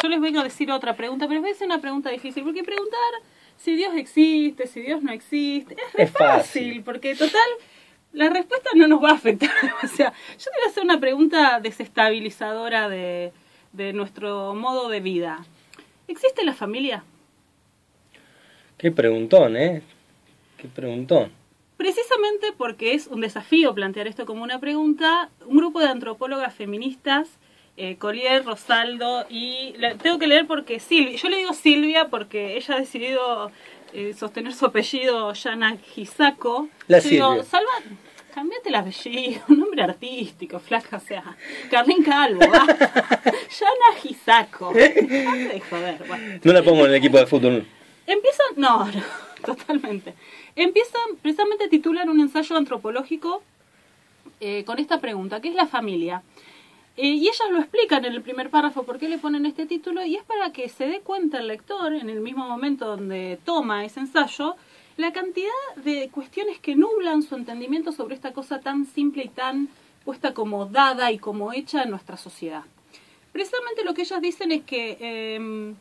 yo les vengo a decir otra pregunta, pero es una pregunta difícil, porque preguntar si Dios existe, si Dios no existe, es fácil, porque total, la respuesta no nos va a afectar. O sea, yo te voy a hacer una pregunta desestabilizadora de nuestro modo de vida. ¿Existe la familia? Qué preguntón, ¿eh? Qué preguntón. Precisamente porque es un desafío plantear esto como una pregunta, un grupo de antropólogas feministas, Collier, Rosaldo, y tengo que leer porque Silvia, yo le digo Silvia porque ella ha decidido sostener su apellido Yanagisako. La yo digo, Silvia. Salva, cambiate el apellido, un nombre artístico, flaca, o sea, Carlín Calvo, Yanagisako. De joder, bueno. No la pongo en el equipo de fútbol. Empiezan, no, totalmente. Empiezan, precisamente titulan un ensayo antropológico con esta pregunta, ¿qué es la familia? Y ellas lo explican en el primer párrafo por qué le ponen este título, y es para que se dé cuenta el lector, en el mismo momento donde toma ese ensayo, la cantidad de cuestiones que nublan su entendimiento sobre esta cosa tan simple y tan puesta como dada y como hecha en nuestra sociedad. Precisamente lo que ellas dicen es que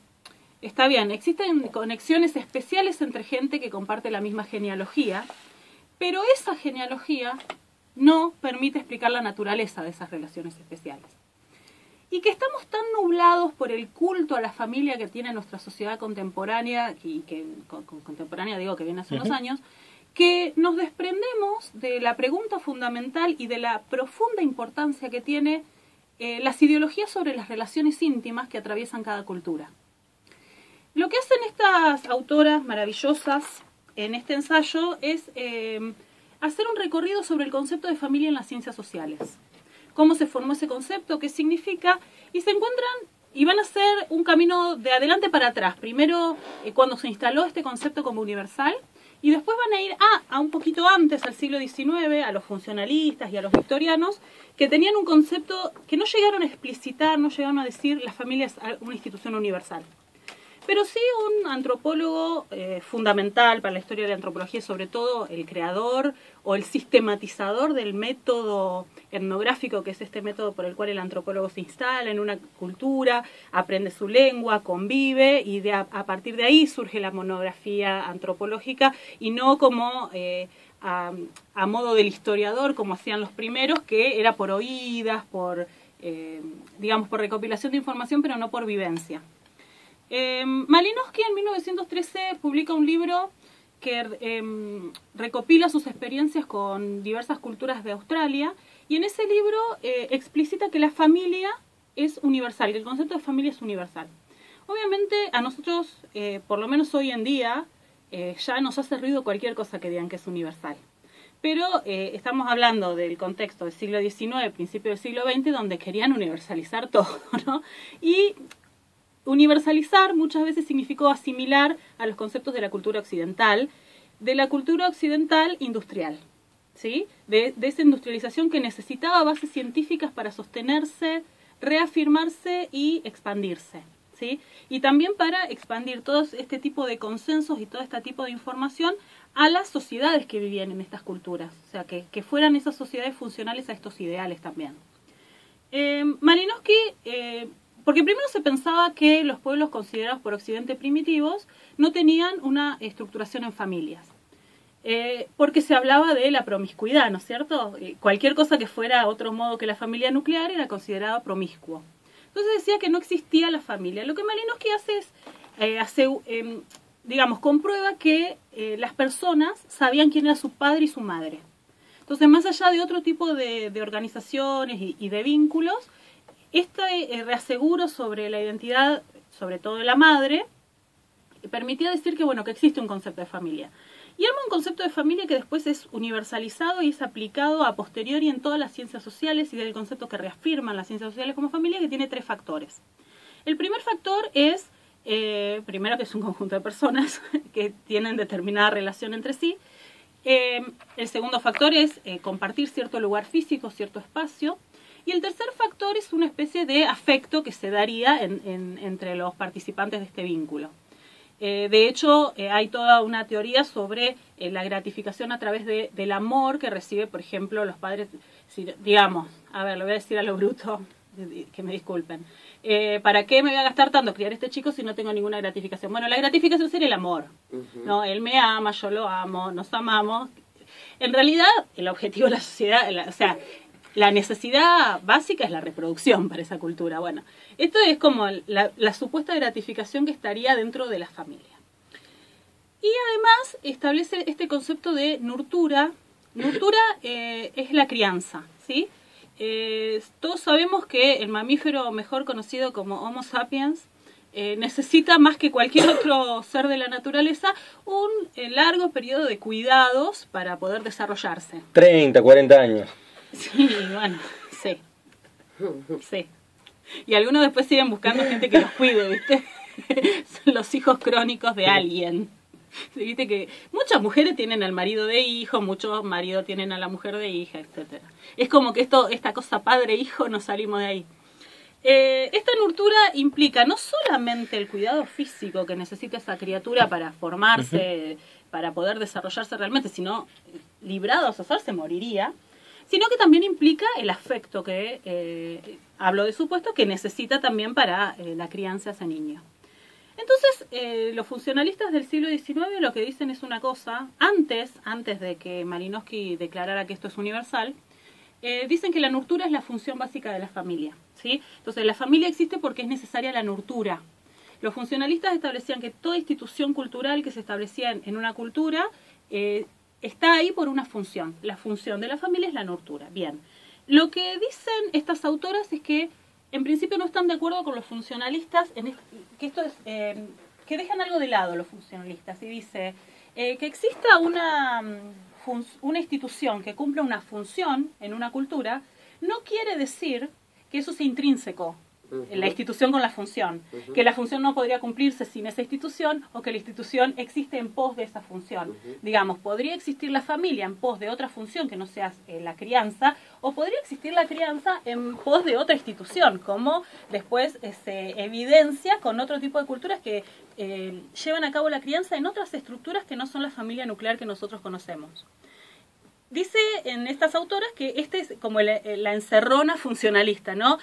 está bien, existen conexiones especiales entre gente que comparte la misma genealogía, pero esa genealogía no permite explicar la naturaleza de esas relaciones especiales. Y que estamos tan nublados por el culto a la familia que tiene nuestra sociedad contemporánea, y que contemporánea digo que viene hace unos años, que nos desprendemos de la pregunta fundamental y de la profunda importancia que tiene las ideologías sobre las relaciones íntimas que atraviesan cada cultura. Lo que hacen estas autoras maravillosas en este ensayo es hacer un recorrido sobre el concepto de familia en las ciencias sociales. Cómo se formó ese concepto, qué significa, y se encuentran y van a hacer un camino de adelante para atrás. Primero, cuando se instaló este concepto como universal, y después van a ir a un poquito antes, al siglo XIX, a los funcionalistas y a los victorianos, que tenían un concepto que no llegaron a explicitar, no llegaron a decir la familia es una institución universal. Pero sí un antropólogo fundamental para la historia de la antropología, sobre todo el creador o el sistematizador del método etnográfico, que es este método por el cual el antropólogo se instala en una cultura, aprende su lengua, convive, y a partir de ahí surge la monografía antropológica, y no como a modo del historiador, como hacían los primeros, que era por oídas, por recopilación de información, pero no por vivencia. Malinowski en 1913 publica un libro que recopila sus experiencias con diversas culturas de Australia, y en ese libro explicita que la familia es universal, que el concepto de familia es universal. Obviamente a nosotros, por lo menos hoy en día, ya nos hace ruido cualquier cosa que digan que es universal. Pero estamos hablando del contexto del siglo XIX, principio del siglo XX, donde querían universalizar todo, ¿no? Y universalizar muchas veces significó asimilar a los conceptos de la cultura occidental industrial, ¿sí? De esa industrialización que necesitaba bases científicas para sostenerse, reafirmarse y expandirse, ¿sí? Y también para expandir todo este tipo de consensos y todo este tipo de información a las sociedades que vivían en estas culturas, o sea, que fueran esas sociedades funcionales a estos ideales también. Malinowski, porque primero se pensaba que los pueblos considerados por Occidente primitivos no tenían una estructuración en familias, porque se hablaba de la promiscuidad, ¿no es cierto? Cualquier cosa que fuera otro modo que la familia nuclear era considerada promiscuo. Entonces decía que no existía la familia. Lo que Malinowski hace es, comprueba que las personas sabían quién era su padre y su madre. Entonces, más allá de otro tipo de organizaciones y de vínculos, este reaseguro sobre la identidad, sobre todo de la madre, permitía decir que, bueno, que existe un concepto de familia. Y arma un concepto de familia que después es universalizado y es aplicado a posteriori en todas las ciencias sociales, y del concepto que reafirman las ciencias sociales como familia, que tiene 3 factores. El primer factor es, primero, que es un conjunto de personas que tienen determinada relación entre sí. El segundo factor es compartir cierto lugar físico, cierto espacio. Y el tercer factor es una especie de afecto que se daría entre los participantes de este vínculo. De hecho, hay toda una teoría sobre la gratificación a través del amor que recibe, por ejemplo, los padres. Digamos, a ver, lo voy a decir a lo bruto, que me disculpen. ¿Para qué me voy a gastar tanto criar este chico si no tengo ninguna gratificación? Bueno, la gratificación sería el amor, ¿no? Él me ama, yo lo amo, nos amamos. En realidad, el objetivo de la sociedad, o sea, la necesidad básica es la reproducción para esa cultura. Bueno, esto es como la supuesta gratificación que estaría dentro de la familia. Y además establece este concepto de nurtura. Nurtura es la crianza, ¿sí? Todos sabemos que el mamífero mejor conocido como Homo sapiens necesita más que cualquier otro ser de la naturaleza un largo periodo de cuidados para poder desarrollarse. 30, 40 años. Sí, bueno, sí. Sí. Y algunos después siguen buscando gente que los cuide, ¿viste? Son los hijos crónicos de alguien. Viste que muchas mujeres tienen al marido de hijo, muchos maridos tienen a la mujer de hija, etcétera. Es como que esta cosa padre-hijo no salimos de ahí. Esta nurtura implica no solamente el cuidado físico que necesita esa criatura para formarse, para poder desarrollarse realmente, sino librados a hacerse moriría, sino que también implica el afecto que, hablo de supuesto, que necesita también para la crianza de ese niño. Entonces, los funcionalistas del siglo XIX lo que dicen es una cosa, antes de que Malinowski declarara que esto es universal, dicen que la nurtura es la función básica de la familia, ¿sí? Entonces, la familia existe porque es necesaria la nurtura. Los funcionalistas establecían que toda institución cultural que se establecía en una cultura está ahí por una función. La función de la familia es la nurtura. Bien, lo que dicen estas autoras es que en principio no están de acuerdo con los funcionalistas, que esto es que dejan algo de lado los funcionalistas, y dice que exista una institución que cumpla una función en una cultura, no quiere decir que eso sea intrínseco, la institución con la función, que la función no podría cumplirse sin esa institución, o que la institución existe en pos de esa función. Digamos, podría existir la familia en pos de otra función que no sea la crianza, o podría existir la crianza en pos de otra institución, como después se evidencia con otro tipo de culturas que llevan a cabo la crianza en otras estructuras que no son la familia nuclear que nosotros conocemos. Dice en estas autoras que este es como la encerrona funcionalista, ¿no?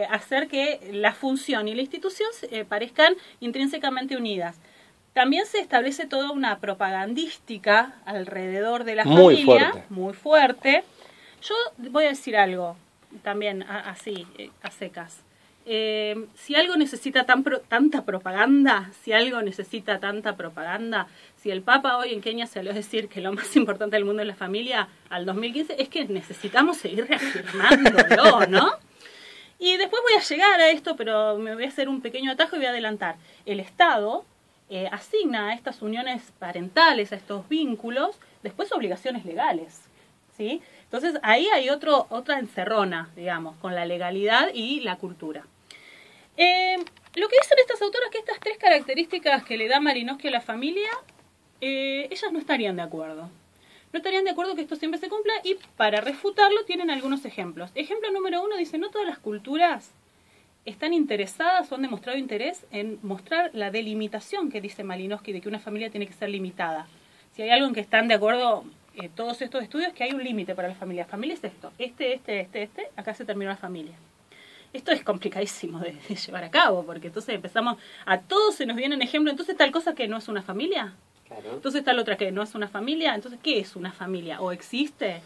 Hacer que la función y la institución parezcan intrínsecamente unidas. También se establece toda una propagandística alrededor de la familia, muy fuerte. Yo voy a decir algo también así, a secas. Si algo necesita tanta propaganda, si el Papa hoy en Kenia salió a decir que lo más importante del mundo es la familia al 2015, es que necesitamos seguir reafirmándolo, ¿no? Y después voy a llegar a esto, pero me voy a hacer un pequeño atajo y voy a adelantar. El Estado asigna a estas uniones parentales, a estos vínculos, después obligaciones legales, ¿sí? Entonces ahí hay otra encerrona, digamos, con la legalidad y la cultura. Lo que dicen estas autoras es que estas tres características que le da Malinowski a la familia, ellas no estarían de acuerdo. No estarían de acuerdo que esto siempre se cumpla, y para refutarlo tienen algunos ejemplos. Ejemplo número 1, dice, no todas las culturas están interesadas o han demostrado interés en mostrar la delimitación que dice Malinowski de que una familia tiene que ser limitada. Si hay algo en que están de acuerdo todos estos estudios, que hay un límite para la familia. La familia es esto, acá se terminó la familia. Esto es complicadísimo de llevar a cabo, porque entonces empezamos, a todos se nos vienen ejemplos, entonces tal cosa que no es una familia, claro. Entonces tal otra que no es una familia, entonces ¿qué es una familia? ¿O existe?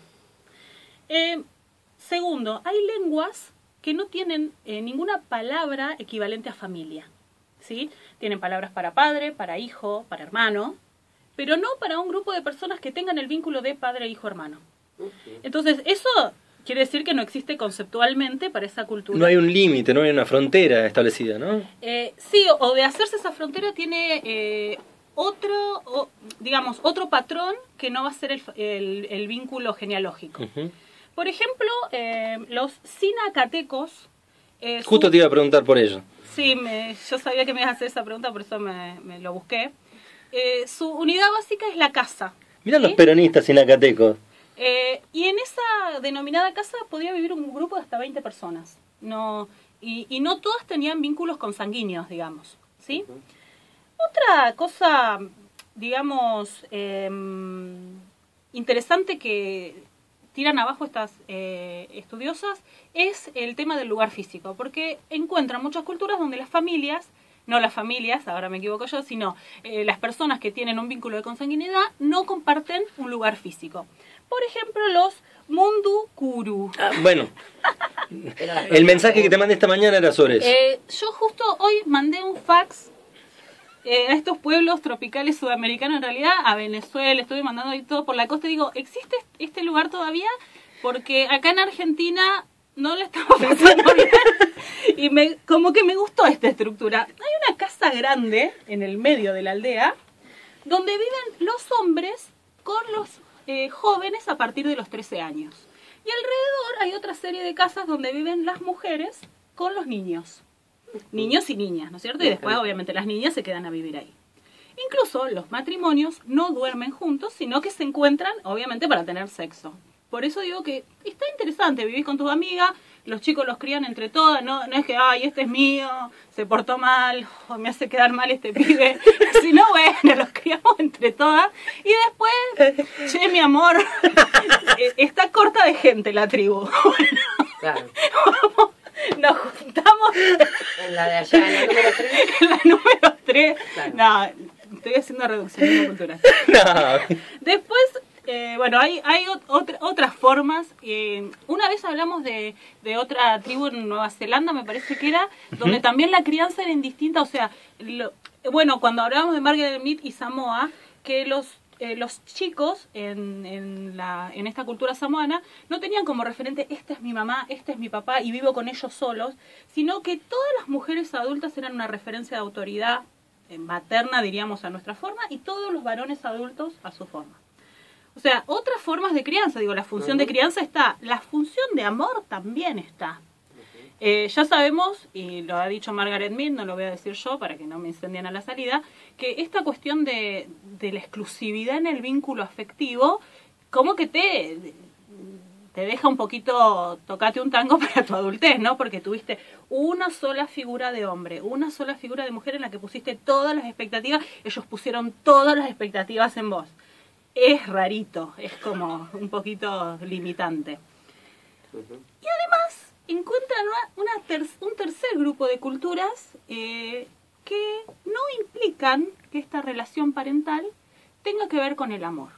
Segundo, hay lenguas que no tienen ninguna palabra equivalente a familia, ¿sí? Tienen palabras para padre, para hijo, para hermano, pero no para un grupo de personas que tengan el vínculo de padre, hijo, hermano. Entonces eso quiere decir que no existe conceptualmente para esa cultura. No hay un límite, no hay una frontera establecida, ¿no? Sí, o de hacerse esa frontera tiene otro patrón que no va a ser el vínculo genealógico. Por ejemplo, los sinacatecos... Justo te iba a preguntar por ello. Sí, yo sabía que me ibas a hacer esa pregunta, por eso me lo busqué. Su unidad básica es la casa. Mirá, ¿sí? Los peronistas sinacatecos. Y en esa denominada casa podía vivir un grupo de hasta 20 personas. Y no todas tenían vínculos consanguíneos, digamos, ¿sí? Otra cosa, digamos, interesante que tiran abajo estas estudiosas es el tema del lugar físico, porque encuentran muchas culturas donde las familias, no las familias, ahora me equivoco yo, sino las personas que tienen un vínculo de consanguinidad no comparten un lugar físico. Por ejemplo, los Mundu Kuru. Bueno, el mensaje que te mandé esta mañana era sobre eso. Yo justo hoy mandé un fax a estos pueblos tropicales sudamericanos, en realidad a Venezuela, estuve mandando ahí todo por la costa y digo, ¿existe este lugar todavía? Porque acá en Argentina no le estamos pasando bien y como que me gustó esta estructura. Hay una casa grande en el medio de la aldea donde viven los hombres con los jóvenes a partir de los 13 años. Y alrededor hay otra serie de casas donde viven las mujeres con los niños. Niños y niñas, ¿no es cierto? Y después obviamente las niñas se quedan a vivir ahí. Incluso los matrimonios no duermen juntos, sino que se encuentran obviamente para tener sexo. Por eso digo que está interesante, vivís con tus amigas, los chicos los crían entre todas, no es que, ay, este es mío, se portó mal, o me hace quedar mal este pibe, sino bueno, los criamos entre todas. Y después, che, mi amor, está corta de gente la tribu. Bueno, claro. Nos juntamos en la de allá, en la número 3. En la número 3. Claro. No, estoy haciendo reduccionismo cultural. No. Después, bueno, hay otras formas. Una vez hablamos de otra tribu en Nueva Zelanda, me parece que era, donde también la crianza era indistinta. O sea, bueno, cuando hablábamos de Margaret Mead y Samoa, que los chicos en esta cultura samoana no tenían como referente, esta es mi mamá, este es mi papá y vivo con ellos solos, sino que todas las mujeres adultas eran una referencia de autoridad materna, diríamos, a nuestra forma, y todos los varones adultos a su forma. O sea, otras formas de crianza, digo, la función de crianza está, la función de amor también está. Ya sabemos, y lo ha dicho Margaret Mead, no lo voy a decir yo para que no me incendien a la salida, que esta cuestión de la exclusividad en el vínculo afectivo, como que te deja un poquito, tocate un tango para tu adultez, ¿no? Porque tuviste una sola figura de hombre, una sola figura de mujer en la que pusiste todas las expectativas, ellos pusieron todas las expectativas en vos. Es rarito, es como un poquito limitante. Y además encuentran un tercer grupo de culturas que no implican que esta relación parental tenga que ver con el amor.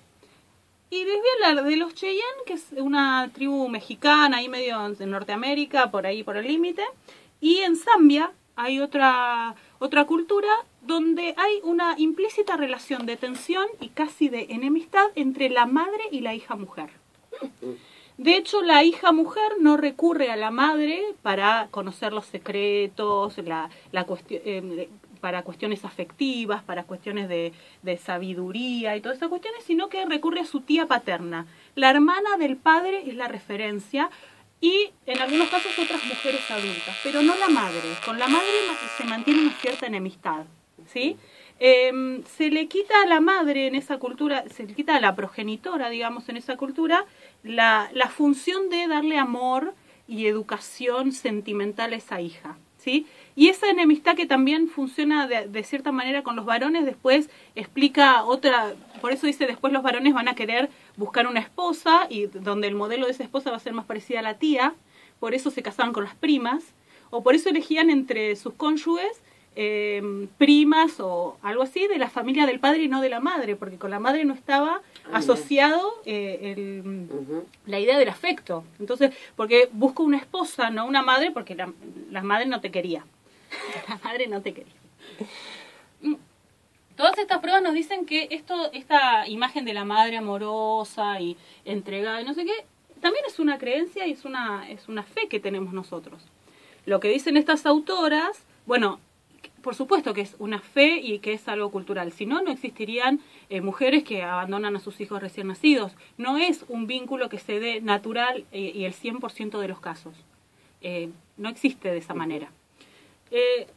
Y les voy a hablar de los Cheyenne, que es una tribu mexicana, ahí medio en Norteamérica, por ahí por el límite. Y en Zambia hay otra cultura donde hay una implícita relación de tensión y casi de enemistad entre la madre y la hija mujer. De hecho, la hija mujer no recurre a la madre para conocer los secretos, para cuestiones afectivas, para cuestiones de sabiduría y todas esas cuestiones, sino que recurre a su tía paterna. La hermana del padre es la referencia y en algunos casos otras mujeres adultas, pero no la madre. Con la madre se mantiene una cierta enemistad, ¿sí? Se le quita a la madre en esa cultura, se le quita a la progenitora, digamos, en esa cultura, la función de darle amor y educación sentimental a esa hija, ¿sí? Y esa enemistad que también funciona de cierta manera con los varones, después explica otra, por eso dice, después los varones van a querer buscar una esposa, y donde el modelo de esa esposa va a ser más parecida a la tía, por eso se casaban con las primas, o por eso elegían entre sus cónyuges primas o algo así de la familia del padre y no de la madre, porque con la madre no estaba asociado la idea del afecto. Entonces, porque busco una esposa, no una madre, porque la madre no te quería. La madre no te quería. Todas estas pruebas nos dicen que esta imagen de la madre amorosa y entregada y no sé qué, también es una creencia y es una fe que tenemos nosotros. Lo que dicen estas autoras, bueno, por supuesto que es una fe y que es algo cultural. Si no, no existirían mujeres que abandonan a sus hijos recién nacidos. No es un vínculo que se dé natural y el 100% de los casos. No existe de esa manera.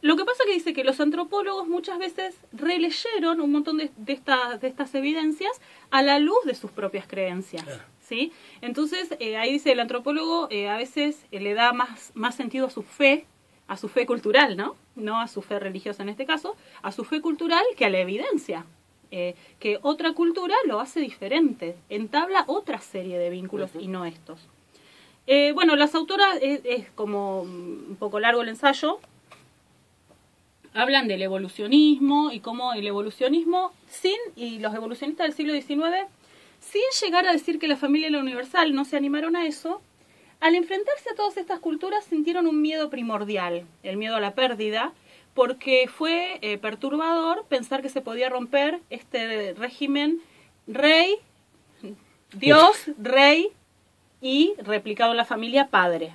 Lo que pasa que dice que los antropólogos muchas veces releyeron un montón de estas evidencias a la luz de sus propias creencias. ¿Sí? Entonces, ahí dice el antropólogo a veces le da más sentido a su fe cultural, ¿no? No a su fe religiosa en este caso, a su fe cultural que a la evidencia. que otra cultura lo hace diferente, entabla otra serie de vínculos y no estos. Bueno, las autoras, es como un poco largo el ensayo, hablan del evolucionismo y cómo el evolucionismo, y los evolucionistas del siglo XIX, sin llegar a decir que la familia era universal, no se animaron a eso. Al enfrentarse a todas estas culturas sintieron un miedo primordial, el miedo a la pérdida, porque fue perturbador pensar que se podía romper este régimen rey, Dios, rey y replicado en la familia padre.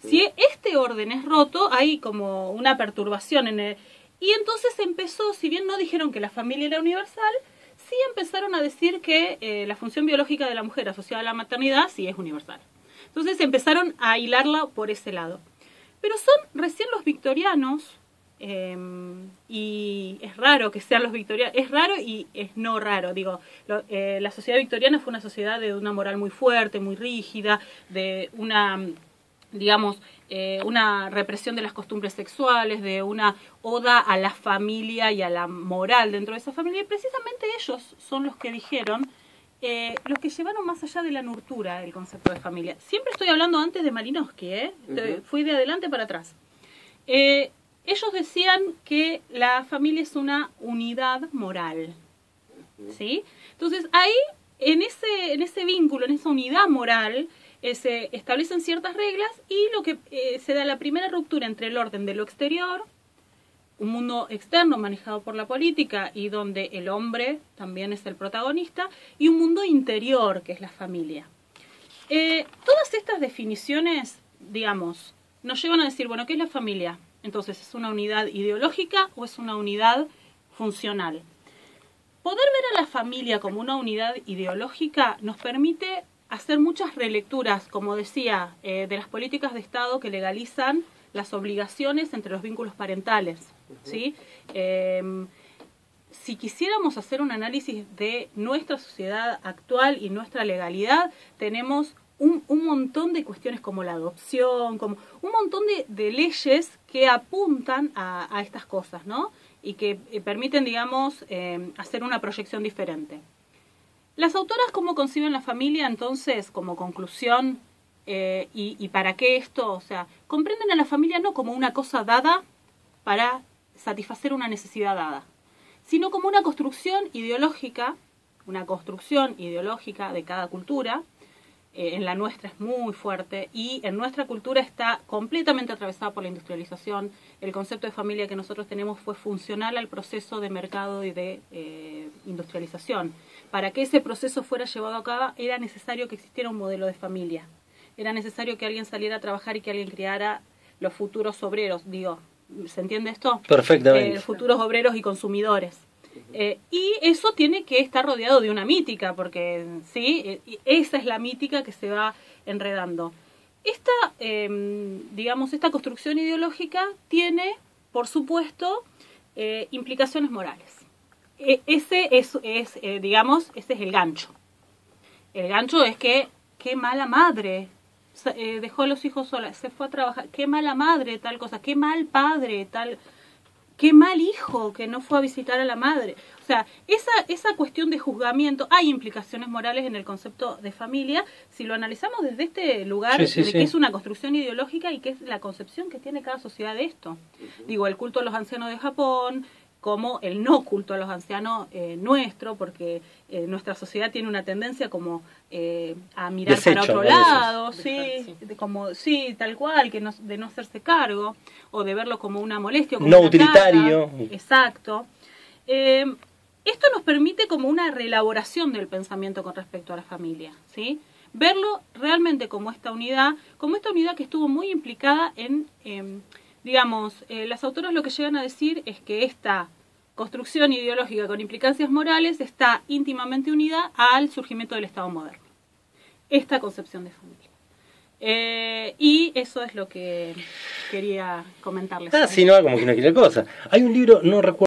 Si este orden es roto, hay como una perturbación en el... Y entonces empezó, si bien no dijeron que la familia era universal, sí empezaron a decir que la función biológica de la mujer asociada a la maternidad sí es universal. Entonces empezaron a hilarla por ese lado. Pero son recién los victorianos, y es raro que sean los victorianos, es raro y es no raro. Digo, la sociedad victoriana fue una sociedad de una moral muy fuerte, muy rígida, de una... digamos, una represión de las costumbres sexuales, de una oda a la familia y a la moral dentro de esa familia, y precisamente ellos son los que dijeron, los que llevaron más allá de la nurtura el concepto de familia. Siempre estoy hablando antes de Malinowski, fui de adelante para atrás. Ellos decían que la familia es una unidad moral, ¿sí? Entonces ahí, en ese vínculo, en esa unidad moral, se establecen ciertas reglas y lo que se da la primera ruptura entre el orden de lo exterior, un mundo externo manejado por la política y donde el hombre también es el protagonista, y un mundo interior que es la familia. Todas estas definiciones, digamos, nos llevan a decir, bueno, ¿qué es la familia? Entonces, ¿es una unidad ideológica o es una unidad funcional? Poder ver a la familia como una unidad ideológica nos permite hacer muchas relecturas, como decía, de las políticas de Estado que legalizan las obligaciones entre los vínculos parentales, ¿sí? Si quisiéramos hacer un análisis de nuestra sociedad actual y nuestra legalidad, tenemos un montón de cuestiones como la adopción, como un montón de leyes que apuntan a estas cosas, ¿no? Y que permiten, digamos, hacer una proyección diferente. Las autoras, ¿cómo conciben la familia? Entonces, como conclusión, y para qué esto, o sea, comprenden a la familia no como una cosa dada para satisfacer una necesidad dada, sino como una construcción ideológica de cada cultura. En la nuestra es muy fuerte y en nuestra cultura está completamente atravesada por la industrialización. El concepto de familia que nosotros tenemos fue funcional al proceso de mercado y de industrialización. Para que ese proceso fuera llevado a cabo era necesario que existiera un modelo de familia. Era necesario que alguien saliera a trabajar y que alguien criara los futuros obreros. Digo, ¿se entiende esto? Perfectamente. Futuros obreros y consumidores. Y eso tiene que estar rodeado de una mítica, porque sí, esa es la mítica que se va enredando. Esta, digamos, esta construcción ideológica tiene, por supuesto, implicaciones morales. Ese es digamos, ese es el gancho. El gancho es que, qué mala madre, dejó a los hijos solas, se fue a trabajar, qué mala madre, tal cosa, qué mal padre, tal... qué mal hijo que no fue a visitar a la madre. O sea, esa cuestión de juzgamiento, hay implicaciones morales en el concepto de familia, si lo analizamos desde este lugar, que es una construcción ideológica y que es la concepción que tiene cada sociedad de esto. Digo, el culto a los ancianos de Japón, como el no culto a los ancianos nuestro, porque nuestra sociedad tiene una tendencia como a mirar para otro lado, sí, tal cual, que de no hacerse cargo, o de verlo como una molestia, como no una utilitario. carga. Exacto. Esto nos permite como una reelaboración del pensamiento con respecto a la familia, ¿sí? Verlo realmente como esta unidad que estuvo muy implicada en, digamos, las autoras lo que llegan a decir es que esta construcción ideológica con implicancias morales está íntimamente unida al surgimiento del Estado moderno. Esta concepción de familia. Y eso es lo que quería comentarles. Si no, como que no quiere cosa. Hay un libro, no recuerdo.